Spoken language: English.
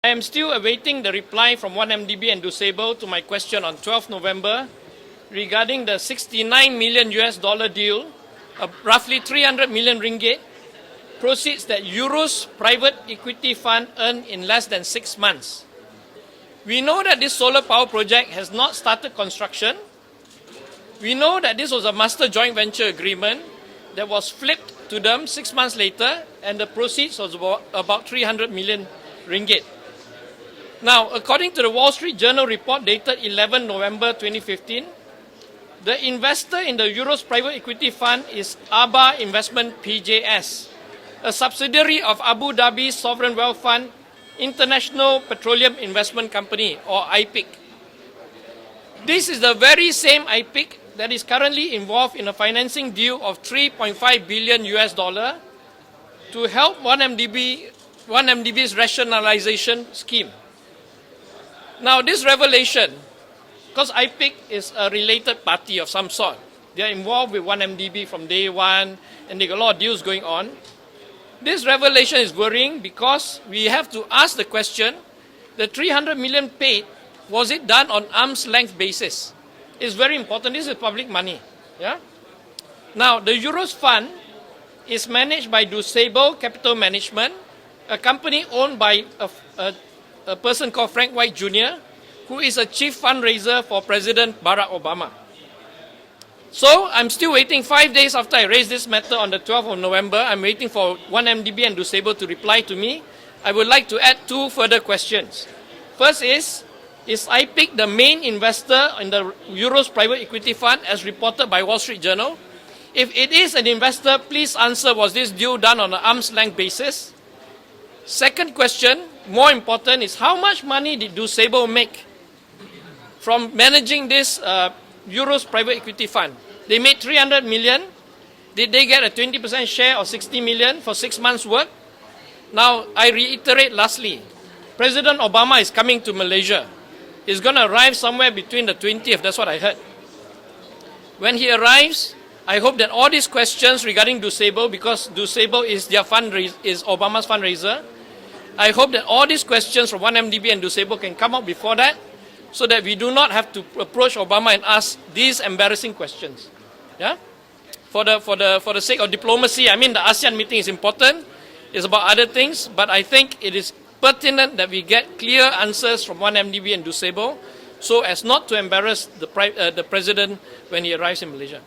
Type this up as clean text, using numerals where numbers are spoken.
I am still awaiting the reply from 1MDB and DuSable to my question on 12 November regarding the $69 million deal, roughly 300 million ringgit, proceeds that Euro's private equity fund earned in less than 6 months. We know that this solar power project has not started construction. We know that this was a master joint venture agreement that was flipped to them 6 months later, and the proceeds was about 300 million ringgit. Now, according to the Wall Street Journal report dated 11 November 2015, the investor in the Euro's private equity fund is ABA Investment PJS, a subsidiary of Abu Dhabi Sovereign Wealth Fund International Petroleum Investment Company, or IPIC. This is the very same IPIC that is currently involved in a financing deal of $3.5 billion to help 1MDB's rationalization scheme. Now, this revelation, because IPIC is a related party of some sort, they are involved with 1MDB from day one, and they got a lot of deals going on. This revelation is worrying because we have to ask the question, the 300 million paid, was it done on arm's length basis? It's very important. This is public money. Yeah? Now, the Euros fund is managed by DuSable Capital Management, a company owned by a person called Frank White Jr., who is a chief fundraiser for President Barrack Obama. So I'm still waiting 5 days after I raised this matter on the 12th of November. I'm waiting for 1MDB and DuSable to reply to me. I would like to add 2 further questions. First is IPIC the main investor in the Euros private equity fund as reported by Wall Street Journal? If it is an investor, please answer, was this deal done on an arm's length basis? Second question, more important, is how much money did DuSable make from managing this Euros private equity fund? They made 300 million. Did they get a 20% share of 60 million for 6 months' work? Now, I reiterate lastly, President Obama is coming to Malaysia. He's going to arrive somewhere between the 20th, that's what I heard. When he arrives, I hope that all these questions regarding DuSable, because DuSable is their is Obama's fundraiser, I hope that all these questions from 1MDB and DuSable can come up before that, so that we do not have to approach Obama and ask these embarrassing questions. Yeah? For the sake of diplomacy, I mean the ASEAN meeting is important. It's about other things, but I think it is pertinent that we get clear answers from 1MDB and DuSable so as not to embarrass the President when he arrives in Malaysia.